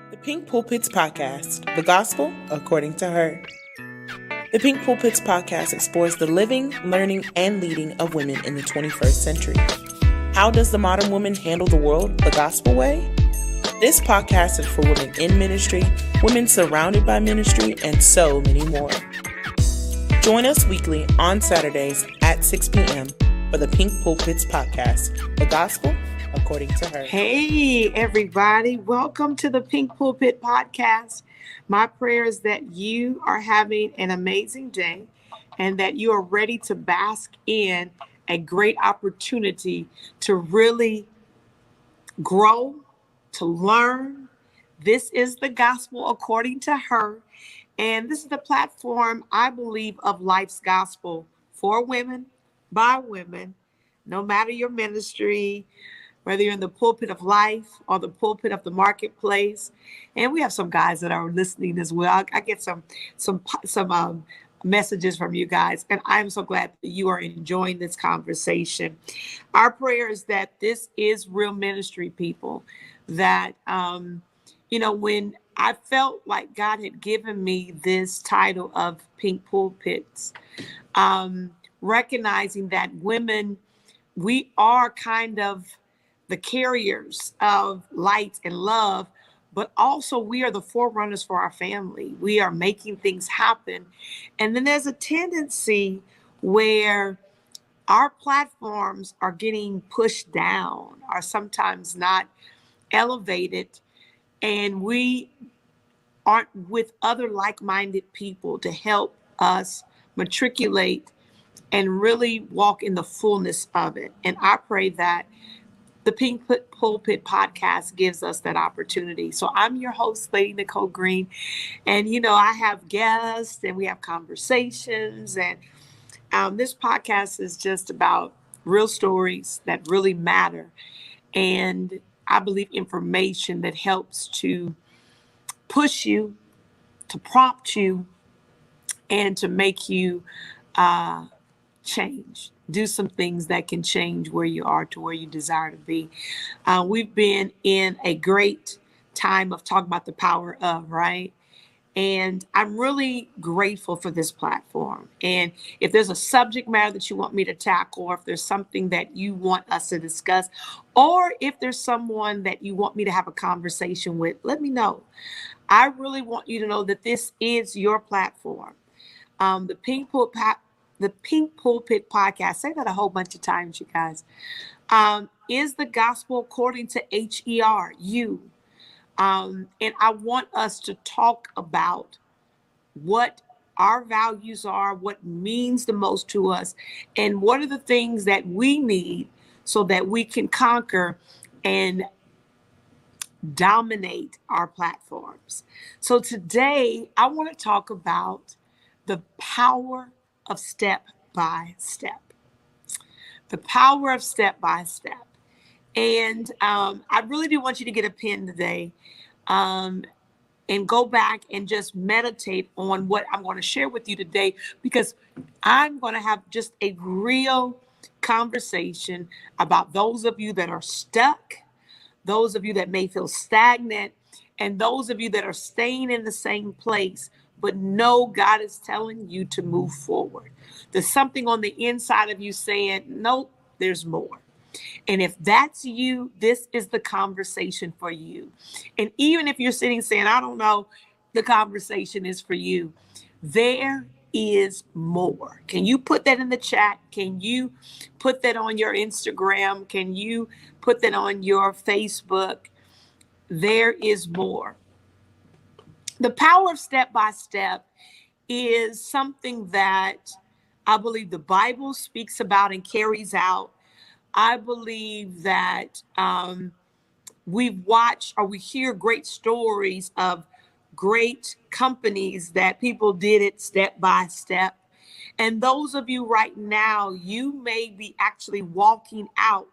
The Pink Pulpits Podcast, the gospel according to her. The Pink Pulpits Podcast explores the living, learning, and leading of women in the 21st century. How does the modern woman handle the world the gospel way? This podcast is for women in ministry, women surrounded by ministry, and so many more. Join us weekly on Saturdays at 6 p.m. for the Pink Pulpits Podcast, the gospel according to her. Hey, everybody. Welcome to the Pink Pulpit Podcast. My prayer is that you are having an amazing day and that you are ready to bask in a great opportunity to really grow, to learn. This is the gospel according to her. And this is the platform, I believe, of life's gospel for women, by women, no matter your ministry, whether you're in the pulpit of life or the pulpit of the marketplace. And we have some guys that are listening as well. I get some messages from you guys, and I'm so glad that you are enjoying this conversation. Our prayer is that this is real ministry, people, that, when I felt like God had given me this title of Pink Pulpits, recognizing that women, we are kind of the carriers of light and love, but also we are the forerunners for our family. We are making things happen. And then there's a tendency where our platforms are getting pushed down, are sometimes not elevated, and we aren't with other like-minded people to help us matriculate and really walk in the fullness of it. And I pray that the Pink Pulpit Podcast gives us that opportunity. So I'm your host, Lady Nicole Green. And, I have guests and we have conversations. And this podcast is just about real stories that really matter. And I believe information that helps to push you, to prompt you, and to make you change. Do some things that can change where you are to where you desire to be. We've been in a great time of talking about the power of, right? And I'm really grateful for this platform. And if there's a subject matter that you want me to tackle, or if there's something that you want us to discuss, or if there's someone that you want me to have a conversation with, let me know. I really want you to know that this is your platform. The Pink Pulpit Podcast, say that a whole bunch of times, you guys, is the gospel according to HER, you. And I want us to talk about what our values are, what means the most to us, and what are the things that we need so that we can conquer and dominate our platforms. So today, I want to talk about the power of step by step. The power of step by step. And I really do want you to get a pen today and go back and just meditate on what I'm going to share with you today, because I'm going to have just a real conversation about those of you that are stuck, those of you that may feel stagnant, and those of you that are staying in the same place, but know God is telling you to move forward. There's something on the inside of you saying, nope, there's more. And if that's you, this is the conversation for you. And even if you're sitting saying, I don't know, the conversation is for you. There is more. Can you put that in the chat? Can you put that on your Instagram? Can you put that on your Facebook? There is more. The power of step by step is something that I believe the Bible speaks about and carries out. I believe that we've watched or we hear great stories of great companies that people did it step by step. And those of you right now, you may be actually walking out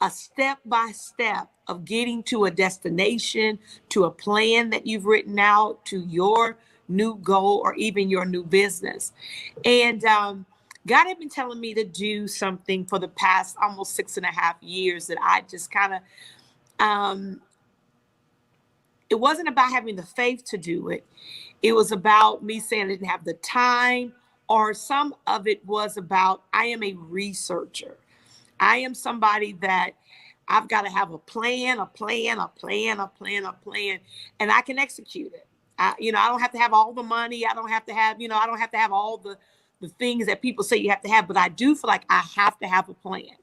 a step by step of getting to a destination, to a plan that you've written out, to your new goal, or even your new business. And God had been telling me to do something for the past almost 6.5 years that I just kind of it wasn't about having the faith to do it. It was about me saying I didn't have the time, or some of it was about I am a researcher. I am somebody that I've got to have a plan, and I can execute it. I don't have to have all the money. I don't have to have, I don't have to have all the things that people say you have to have, but I do feel like I have to have a plan.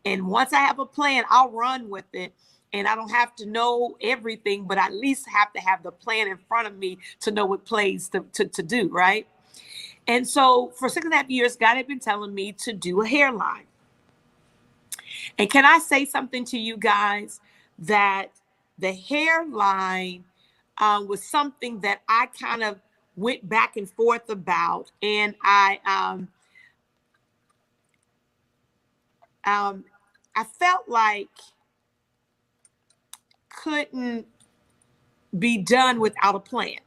And once I have a plan, I'll run with it. And I don't have to know everything, but I at least have to have the plan in front of me to know what plays to do, right? And so for 6.5 years, God had been telling me to do a hairline. And can I say something to you guys, that the hairline was something that I kind of went back and forth about. And I felt like couldn't be done without a plan.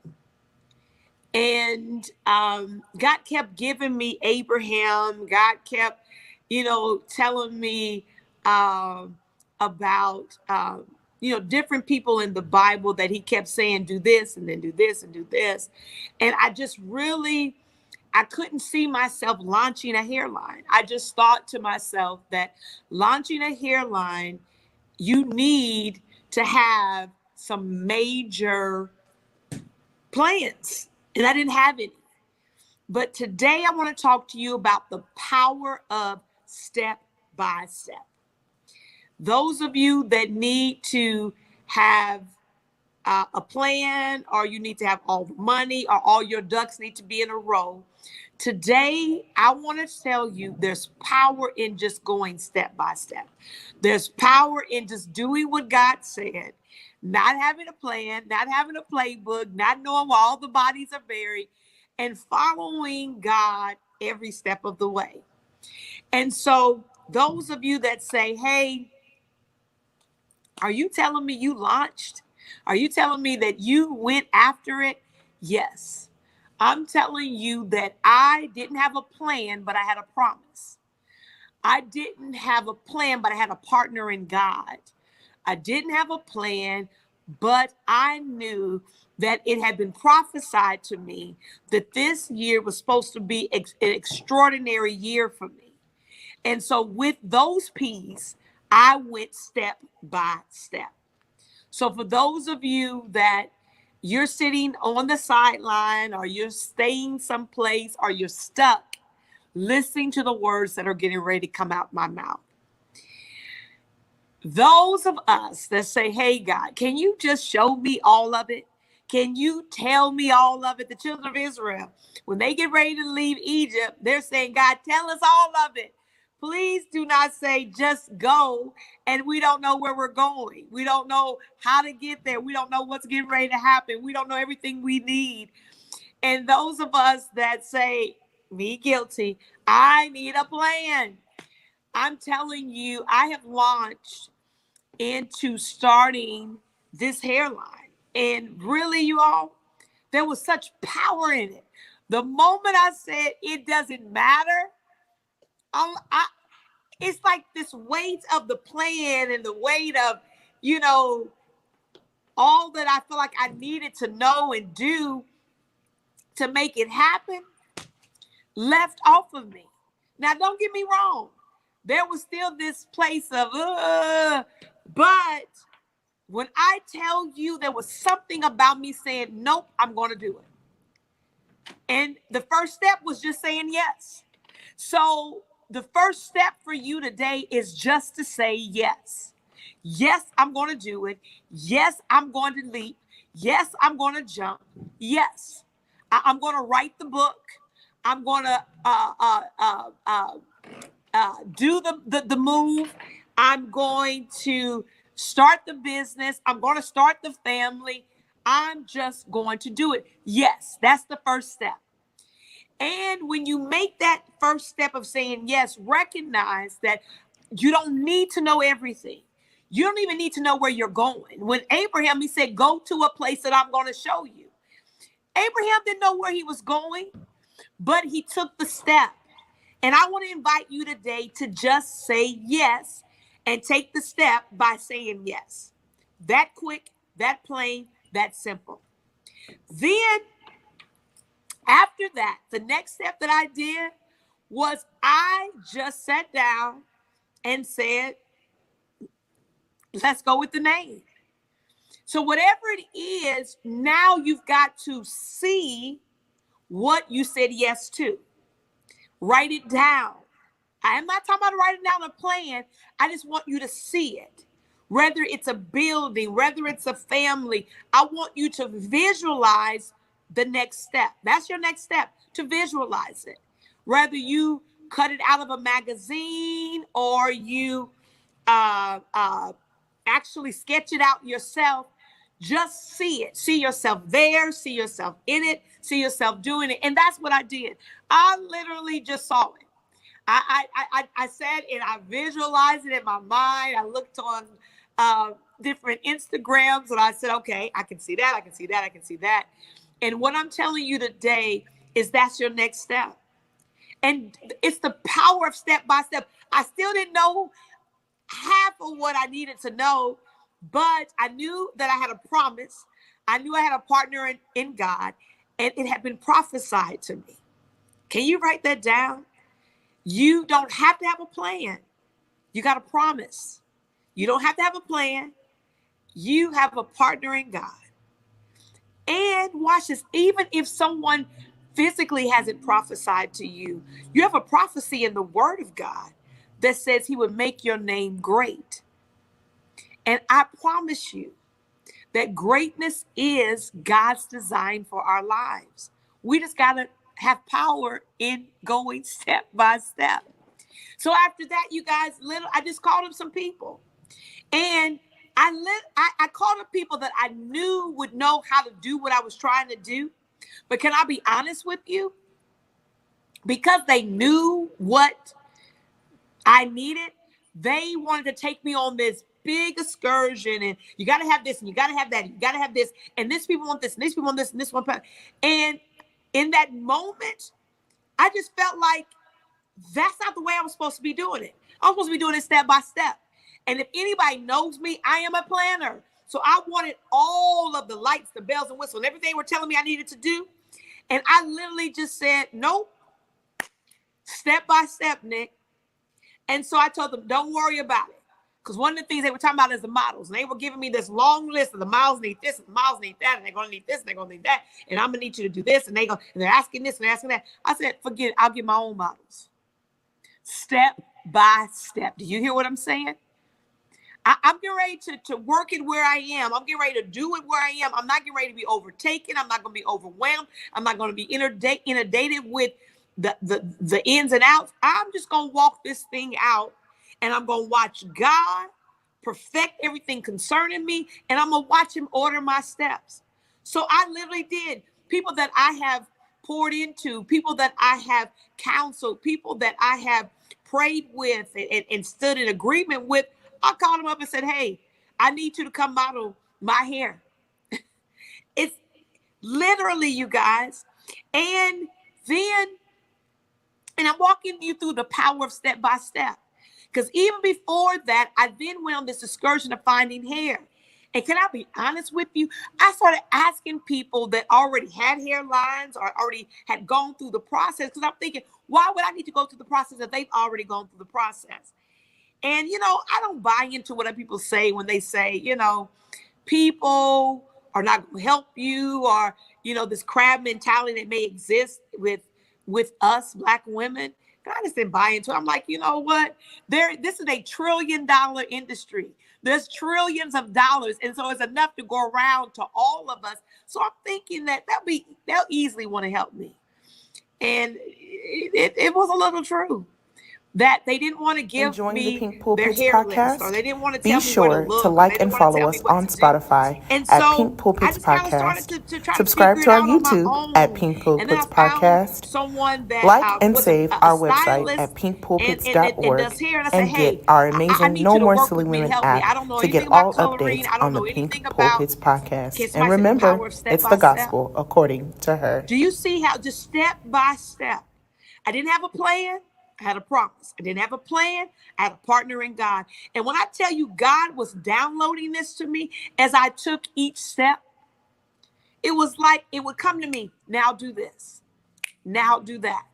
And God kept giving me Abraham. God kept, telling me about, different people in the Bible that he kept saying, do this and then do this and do this. And I couldn't see myself launching a hairline. I just thought to myself that launching a hairline, you need to have some major plans. And I didn't have any. But today I want to talk to you about the power of step by step. Those of you that need to have a plan, or you need to have all the money, or all your ducks need to be in a row, today I want to tell you there's power in just going step by step. There's power in just doing what God said, not having a plan, not having a playbook, not knowing where all the bodies are buried, and following God every step of the way. And so those of you that say, hey, are you telling me you launched? Are you telling me that you went after it? Yes. I'm telling you that I didn't have a plan, but I had a promise. I didn't have a plan, but I had a partner in God. I didn't have a plan, but I knew that it had been prophesied to me that this year was supposed to be an extraordinary year for me. And so with those P's, I went step by step. So for those of you that you're sitting on the sideline, or you're staying someplace, or you're stuck, listening to the words that are getting ready to come out my mouth. Those of us that say, hey, God, can you just show me all of it? Can you tell me all of it? The children of Israel, when they get ready to leave Egypt, they're saying, God, tell us all of it. Please do not say just go and we don't know where we're going. We don't know how to get there. We don't know what's getting ready to happen. We don't know everything we need. And those of us that say, me guilty, I need a plan. I'm telling you, I have launched into starting this hairline. And really, you all, there was such power in it. The moment I said it doesn't matter, it's like this weight of the plan and the weight of, all that I feel like I needed to know and do to make it happen left off of me. Now, don't get me wrong. There was still this place of, but when I tell you there was something about me saying, nope, I'm going to do it. And the first step was just saying yes. So the first step for you today is just to say yes. Yes, I'm going to do it. Yes, I'm going to leap. Yes, I'm going to jump. Yes, I'm going to write the book. I'm going to do the move. I'm going to start the business. I'm going to start the family. I'm just going to do it. Yes, that's the first step. And when you make that first step of saying yes, recognize that you don't need to know everything. You don't even need to know where you're going. When Abraham, he said, go to a place that I'm going to show you. Abraham didn't know where he was going, but he took the step. And I want to invite you today to just say yes and take the step by saying yes. That quick, that plain, That simple. Then after that, the next step that I did was I just sat down and said, let's go with the name. So whatever it is, now you've got to see what you said yes to. Write it down. I am not talking about writing down a plan. I just want you to see it. Whether it's a building, whether it's a family, I want you to visualize the next step. That's your next step, to visualize it. Whether you cut it out of a magazine or you actually sketch it out yourself, just see it. See yourself there, see yourself in it, see yourself doing it. And that's what I did. I literally just saw it. I sat and I visualized it in my mind. I looked on different Instagrams and I said, okay, I can see that. I can see that. I can see that. And what I'm telling you today is that's your next step. And it's the power of step by step. I still didn't know half of what I needed to know, but I knew that I had a promise. I knew I had a partner in God, and it had been prophesied to me. Can you write that down? You don't have to have a plan. You got a promise. You don't have to have a plan. You have a partner in God. And watch this, even if someone physically hasn't prophesied to you, you have a prophecy in the Word of God that says He would make your name great. And I promise you that greatness is God's design for our lives. We just got to have power in going step by step. So after that, you guys, I just called up some people. And I called up people that I knew would know how to do what I was trying to do. But can I be honest with you? Because they knew what I needed, they wanted to take me on this big excursion, and you got to have this, and you got to have that, and you got to have this, and this people want this, and these people want this, and this one. And in that moment, I just felt like that's not the way I was supposed to be doing it. I was supposed to be doing it step by step. And if anybody knows me, I am a planner. So I wanted all of the lights, the bells and whistles, everything they were telling me I needed to do. And I literally just said, nope, step by step, Nick. And so I told them, don't worry about it. Because one of the things they were talking about is the models. And they were giving me this long list of the models need this, and the models need that, and they're going to need this, and they're going to need that. And I'm going to need you to do this. And they're asking this and they're asking that. I said, forget it. I'll get my own models. Step by step. Do you hear what I'm saying? I'm getting ready to work it where I am. I'm getting ready to do it where I am. I'm not getting ready to be overtaken. I'm not going to be overwhelmed. I'm not going to be inundated with the ins and outs. I'm just going to walk this thing out, and I'm going to watch God perfect everything concerning me, and I'm going to watch Him order my steps. So I literally did. People that I have poured into, people that I have counseled, people that I have prayed with and stood in agreement with, I called them up and said, hey, I need you to come model my hair. It's literally, you guys. And I'm walking you through the power of step by step. Because even before that, I then went on this excursion of finding hair. And can I be honest with you? I started asking people that already had hairlines or already had gone through the process. Because I'm thinking, why would I need to go through the process if they've already gone through the process? And, I don't buy into what people say when they say, people are not going to help you, or, this crab mentality that may exist with us Black women. And I just didn't buy into it. I'm like, you know what? This is a $1 trillion industry. There's trillions of dollars. And so it's enough to go around to all of us. So I'm thinking that they'll easily want to help me. And it was a little true. That they didn't want to give Enjoying me the Pink Pulpits their hair podcast? list, or they didn't want to Be tell me where sure to look, to like and follow tell us me what on to do. Spotify And at so Pink Pulpits I just kind of Podcast. started to try Subscribe to to figure our it out on my YouTube own. at Pink And then I Pulpits found Podcast. someone that Like and was save a our website stylist at and pinkpulpits.org does hair. And I said, and hey, get our I amazing need No you to More work Silly with me to Women help me. I app don't know to get anything about all coloring. updates I don't on the know Pink anything about. Pulpits Podcast. Can And somebody say the power remember, of step it's by the step? gospel according to her. Do you see how just step by step? I didn't have a plan. I had a promise. I didn't have a plan. I had a partner in God. And when I tell you God was downloading this to me as I took each step, it was like it would come to me, now do this, now do that.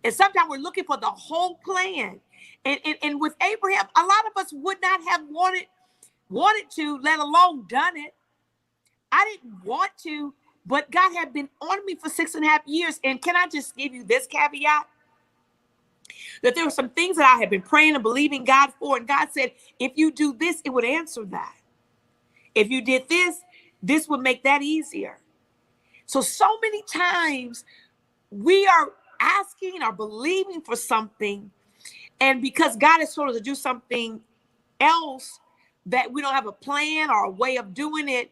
And sometimes we're looking for the whole plan. And with Abraham, a lot of us would not have wanted to, let alone done it. I didn't want to, but God had been on me for 6.5 years. And can I just give you this caveat? That there were some things that I had been praying and believing God for. And God said, if you do this, it would answer that. If you did this, this would make that easier. So many times we are asking or believing for something. And because God has told us to do something else that we don't have a plan or a way of doing it,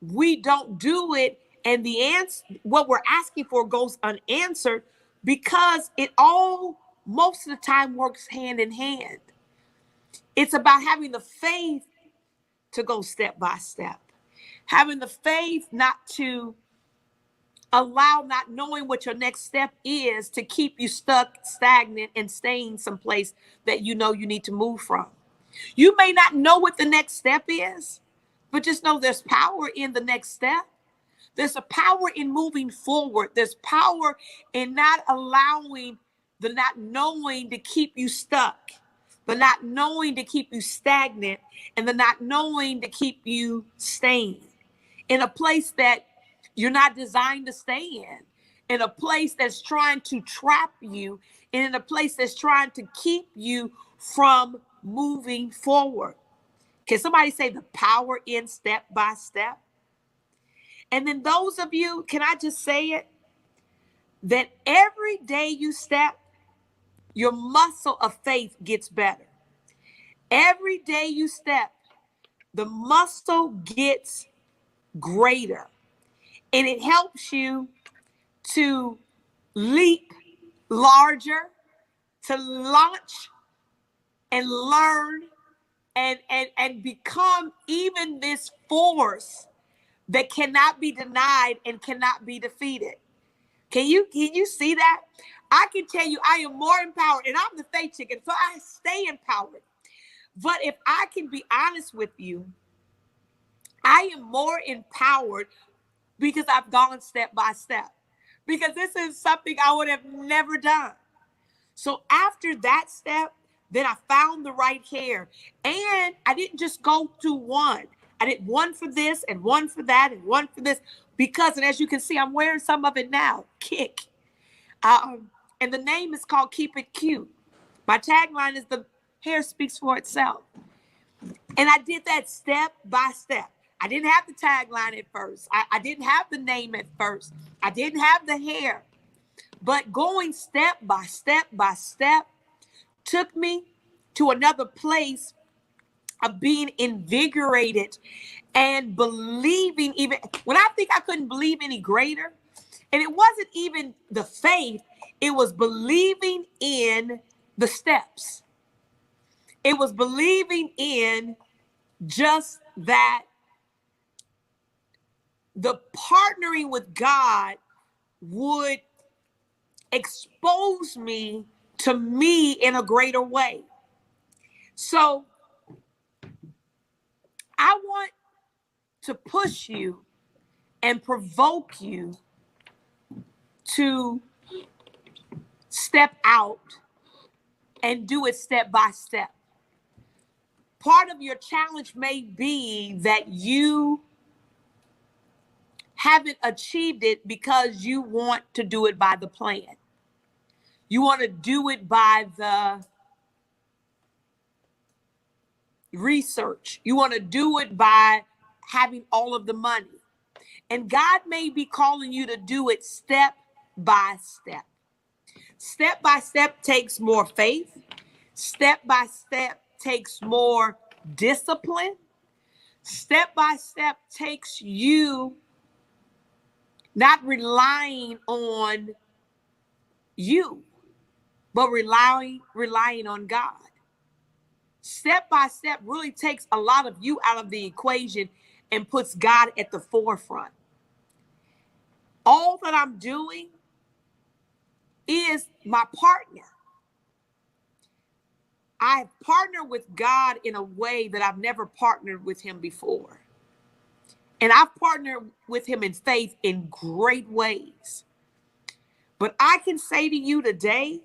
we don't do it. And the answer, what we're asking for, goes unanswered because it all, most of the time, works hand in hand. It's about having the faith to go step by step, having the faith not to allow not knowing what your next step is to keep you stuck, stagnant, and staying someplace that you know you need to move from. You may not know what the next step is, but just know there's power in the next step. There's a power in moving forward. There's power in not allowing the not knowing to keep you stuck, the not knowing to keep you stagnant, and the not knowing to keep you staying in a place that you're not designed to stay in a place that's trying to trap you, and in a place that's trying to keep you from moving forward. Can somebody say the power in step by step? And then those of you, can I just say it? That every day you step, your muscle of faith gets better. Every day you step, the muscle gets greater. And it helps you to leap larger, to launch and learn and become even this force that cannot be denied and cannot be defeated. Can you see that? I can tell you I am more empowered, and I'm the faith chicken, so I stay empowered. But if I can be honest with you, I am more empowered because I've gone step by step, because this is something I would have never done. So after that step, then I found the right hair, and I didn't just go to one. I did one for this and one for that and one for this because, and as you can see, I'm wearing some of it now, Kick. And the name is called Keep It Cute. My tagline is the hair speaks for itself. And I did that step by step. I didn't have the tagline at first. I didn't have the name at first. I didn't have the hair. But going step by step by step took me to another place of being invigorated and believing, even when I think I couldn't believe any greater. And it wasn't even the faith, it was believing in the steps. It was believing in just that the partnering with God would expose me to me in a greater way. So I want to push you and provoke you to step out and do it step by step. Part of your challenge may be that you haven't achieved it because you want to do it by the plan. You want to do it by the research. You want to do it by having all of the money. And God may be calling you to do it step by step. Step by step takes more faith. Step by step takes more discipline. Step by step takes you not relying on you, but relying on God. Step by step really takes a lot of you out of the equation and puts God at the forefront. All that I'm doing is my partner. I have partnered with God in a way that I've never partnered with him before. And I've partnered with him in faith in great ways. But I can say to you today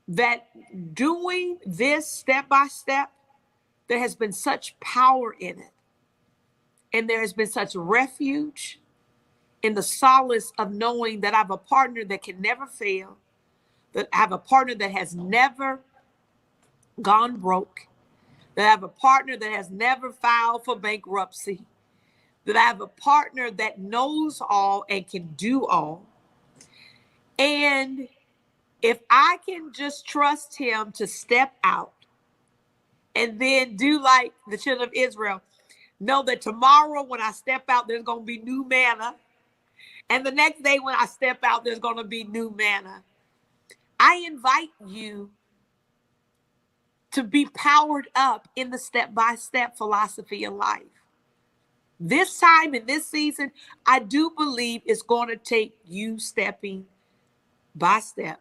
that doing this step by step, there has been such power in it. And there has been such refuge in the solace of knowing that I have a partner that can never fail, that I have a partner that has never gone broke, that I have a partner that has never filed for bankruptcy, that I have a partner that knows all and can do all. And if I can just trust him to step out and then do like the children of Israel, know that tomorrow when I step out, there's going to be new manna. And the next day when I step out, there's going to be new manna. I invite you to be powered up in the step-by-step philosophy in life. This time in this season, I do believe it's going to take you stepping by step,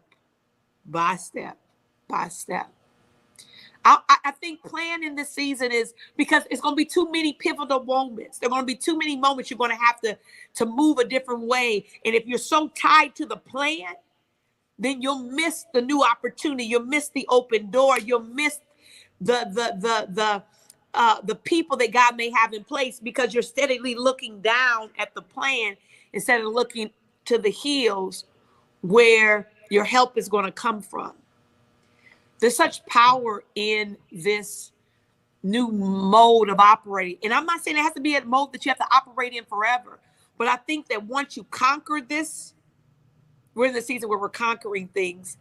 by step, by step. I think planning this season is because it's going to be too many pivotal moments. There are going to be too many moments you're going to have to move a different way. And if you're so tied to the plan, then you'll miss the new opportunity. You'll miss the open door. You'll miss the people that God may have in place because you're steadily looking down at the plan instead of looking to the hills where your help is going to come from. There's such power in this new mode of operating. And I'm not saying it has to be a mode that you have to operate in forever. But I think that once you conquer this, we're in the season where we're conquering things.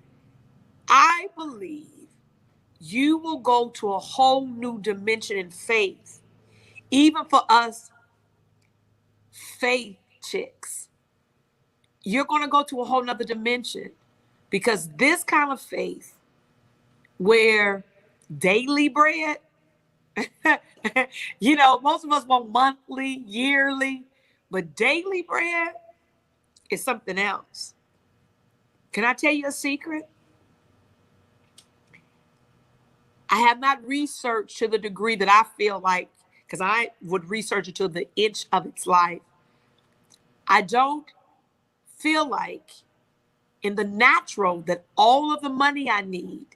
I believe you will go to a whole new dimension in faith. Even for us faith chicks, you're going to go to a whole nother dimension because this kind of faith where daily bread, most of us want monthly, yearly, but daily bread is something else. Can I tell you a secret? I have not researched to the degree that I feel like, because I would research it to the inch of its life. I don't feel like in the natural that all of the money I need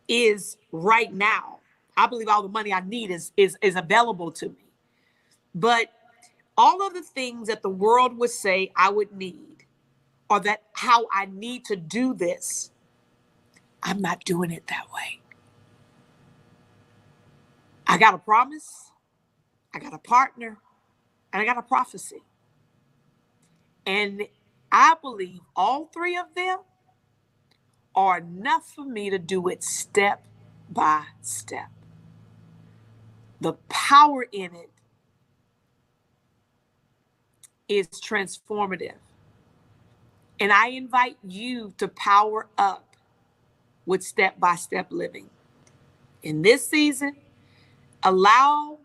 is right now. I believe all the money I need is available to me. But all of the things that the world would say I would need, or that how I need to do this, I'm not doing it that way. I got a promise, I got a partner, and I got a prophecy. And I believe all three of them are enough for me to do it step by step. The power in it is transformative. And I invite you to power up with step-by-step living. In this season, allow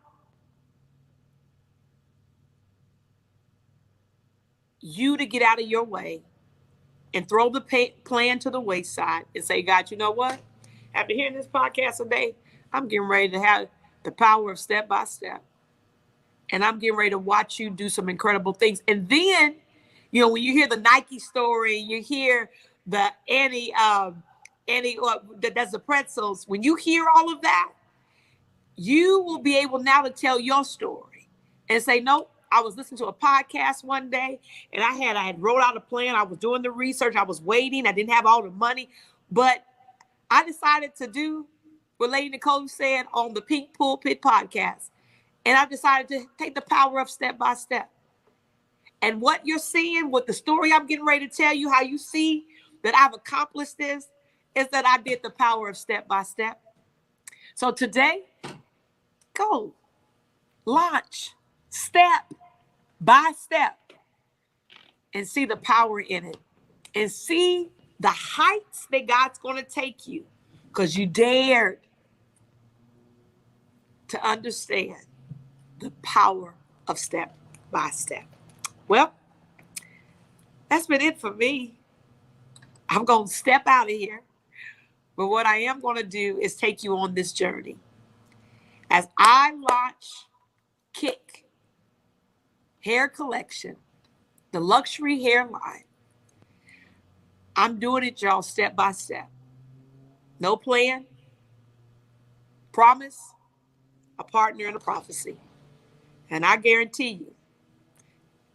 you to get out of your way and throw the plan to the wayside and say, God, you know what? After hearing this podcast today, I'm getting ready to have the power of step by step. And I'm getting ready to watch you do some incredible things. And then, when you hear the Nike story, you hear the Annie that does the pretzels. When you hear all of that, you will be able now to tell your story and say, nope, I was listening to a podcast one day and I had wrote out a plan. I was doing the research. I was waiting. I didn't have all the money, but I decided to do what Lady Nicole said on the Pink Pulpit Podcast. And I decided to take the power of step by step. And what you're seeing with the story I'm getting ready to tell you, how you see that I've accomplished this, is that I did the power of step by step. So today, go launch step by step and see the power in it and see the heights that God's going to take you because you dared to understand the power of step by step. Well, that's been it for me. I'm going to step out of here. But what I am going to do is take you on this journey. As I launch, kick, hair collection, the luxury hair line. I'm doing it, y'all, step by step. No plan, promise, a partner, and a prophecy. And I guarantee you,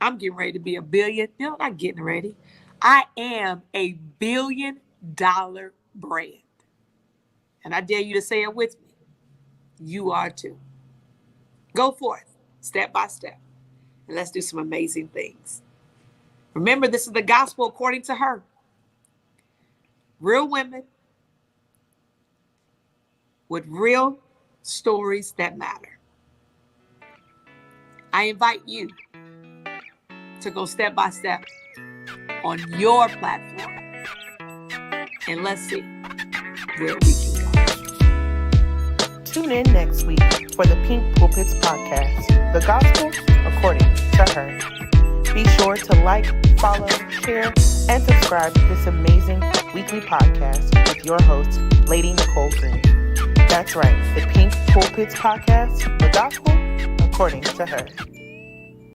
I'm getting ready to be a billion. No, not getting ready. I am a $1 billion brand. And I dare you to say it with me. You are too. Go forth, step by step. And let's do some amazing things. Remember, this is the gospel according to her. Real women with real stories that matter. I invite you to go step by step on your platform. And let's see where we can go. Tune in next week for the Pink Pulpits Podcast, the gospel according to her. Be sure to like, follow, share, and subscribe to this amazing weekly podcast with your host, Lady Nicole Green. That's right, the Pink Pulpits Podcast, the gospel according to her.